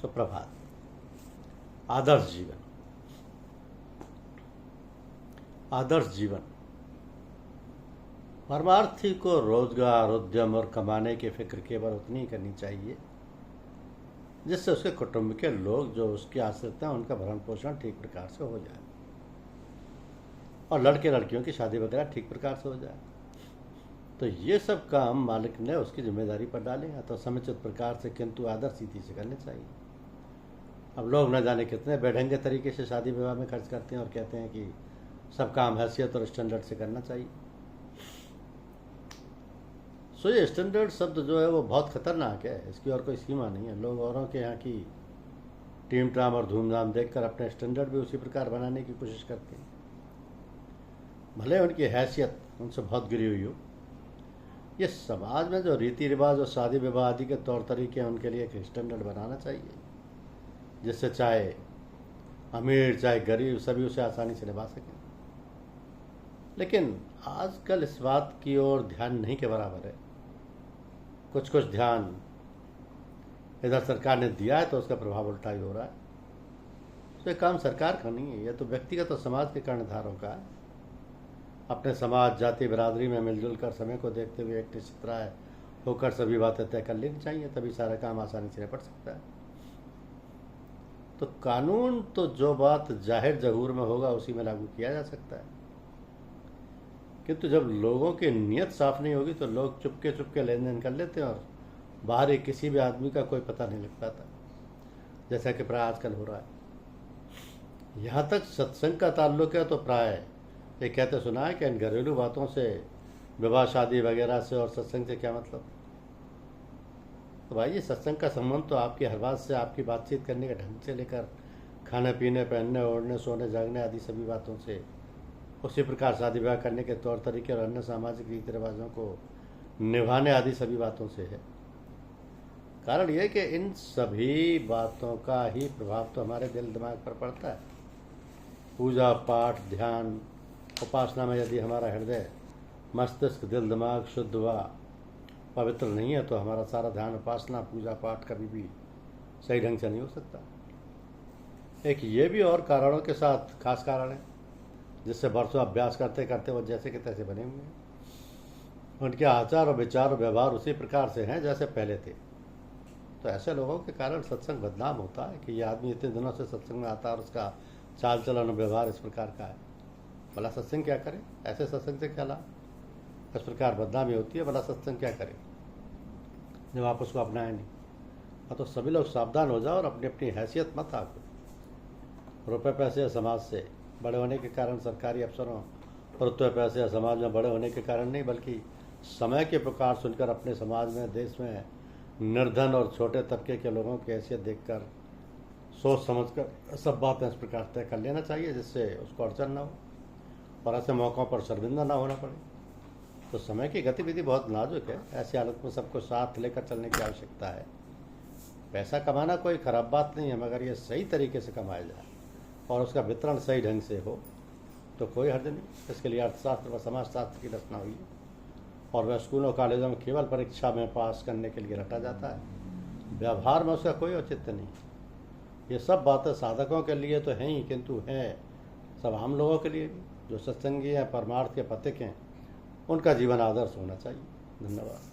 सुप्रभात। आदर्श जीवन। आदर्श जीवन परमार्थी को रोजगार, उद्यम और कमाने की फिक्र केवल उतनी ही करनी चाहिए जिससे उसके कुटुंब के लोग जो उसके आश्रित हैं उनका भरण पोषण ठीक प्रकार से हो जाए और लड़के लड़कियों की शादी वगैरह ठीक प्रकार से हो जाए। तो ये सब काम मालिक ने उसकी जिम्मेदारी पर डाले हैं तो समुचित प्रकार से किंतु आदर्श रीति से करने चाहिए। अब लोग न जाने कितने बेढंगे तरीके से शादी विवाह में खर्च करते हैं और कहते हैं कि सब काम हैसियत और स्टैंडर्ड से करना चाहिए। सो ये स्टैंडर्ड शब्द जो है वो बहुत खतरनाक है, इसकी और कोई सीमा नहीं है। लोग औरों के यहाँ की टीम टाम और धूमधाम देखकर अपने स्टैंडर्ड भी उसी प्रकार बनाने की कोशिश करते हैं, भले उनकी हैसियत उनसे बहुत गिरी हुई हो। ये समाज में जो रीति रिवाज और शादी विवाह आदि के तौर तरीके हैं उनके लिए एक स्टैंडर्ड बनाना चाहिए जिससे चाहे अमीर चाहे गरीब सभी उसे आसानी से निभा सकें। लेकिन आजकल इस बात की ओर ध्यान नहीं के बराबर है। कुछ कुछ ध्यान इधर सरकार ने दिया है तो उसका प्रभाव उल्टा ही हो रहा है। तो ये काम सरकार का नहीं है, यह तो व्यक्तिगत और समाज के कर्णधारों का है। अपने समाज जाति बिरादरी में मिलजुल कर समय को देखते हुए एक निश्चित राय होकर सभी बातें तय कर लेनी चाहिए, तभी सारा काम आसानी से निपट सकता है। तो कानून तो जो बात जाहिर जहूर में होगा उसी में लागू किया जा सकता है, किंतु जब लोगों की नीयत साफ नहीं होगी तो लोग चुपके लेन देन कर लेते हैं और बाहर किसी भी आदमी का कोई पता नहीं लग पाता, जैसा कि प्राय आजकल हो रहा है। यहाँ तक सत्संग का ताल्लुक है तो प्राय ये कहते सुना है कि इन घरेलू बातों से, विवाह शादी वगैरह से और सत्संग से क्या मतलब। तो भाई ये सत्संग का संबंध तो आपकी हर बात से, आपकी बातचीत करने के ढंग से लेकर खाने पीने, पहनने ओढ़ने, सोने जागने आदि सभी बातों से, उसी प्रकार शादी विवाह करने के तौर तरीके और अन्य सामाजिक रीति रिवाजों को निभाने आदि सभी बातों से है। कारण यह कि इन सभी बातों का ही प्रभाव तो हमारे दिल दिमाग पर पड़ता है। पूजा पाठ ध्यान उपासना में यदि हमारा हृदय मस्तिष्क दिल दिमाग शुद्ध व पवित्र नहीं है तो हमारा सारा ध्यान उपासना पूजा पाठ कभी भी सही ढंग से नहीं हो सकता। एक ये भी और कारणों के साथ खास कारण है जिससे बरसों अभ्यास करते करते वो जैसे कि तैसे बने हुए हैं। उनके आचार और विचार और व्यवहार उसी प्रकार से हैं जैसे पहले थे। तो ऐसे लोगों के कारण सत्संग बदनाम होता है कि ये आदमी इतने दिनों से सत्संग में आता है और उसका चाल चलन और व्यवहार इस प्रकार का है। भला सत्संग क्या करे, ऐसे सत्संग से क्या लाभ। इस प्रकार बदनामी होती है, भला सत्संग क्या करे जब आप उसको अपनाएं नहीं। हाँ तो सभी लोग सावधान हो जाओ और अपनी अपनी हैसियत मत आको। रुपये पैसे या समाज से बड़े होने के कारण, सरकारी अफसरों और रुपये पैसे या समाज में बड़े होने के कारण नहीं, बल्कि समय के पुकार सुनकर अपने समाज में, देश में निर्धन और छोटे तबके के लोगों की हैसियत देखकर सोच समझकर सब बातें इस प्रकार तय कर लेना चाहिए जिससे उसको अड़चन ना हो और ऐसे मौक़ों पर शर्मिंदा ना होना पड़े। तो समय की गतिविधि बहुत नाजुक है, ऐसी हालत में सबको साथ लेकर चलने की आवश्यकता है। पैसा कमाना कोई खराब बात नहीं है, मगर ये सही तरीके से कमाया जाए और उसका वितरण सही ढंग से हो तो कोई हर्ज नहीं। इसके लिए अर्थशास्त्र व समाजशास्त्र की रचना हुई है और वह स्कूलों कॉलेजों में केवल परीक्षा में पास करने के लिए रटा जाता है, व्यवहार में उसका कोई औचित्य नहीं। ये सब बातें साधकों के लिए तो हैं ही, किंतु हैं सब आम लोगों के लिए भी। जो सत्संगी हैं, परमार्थ के पथिक हैं, उनका जीवन आदर्श होना चाहिए। धन्यवाद।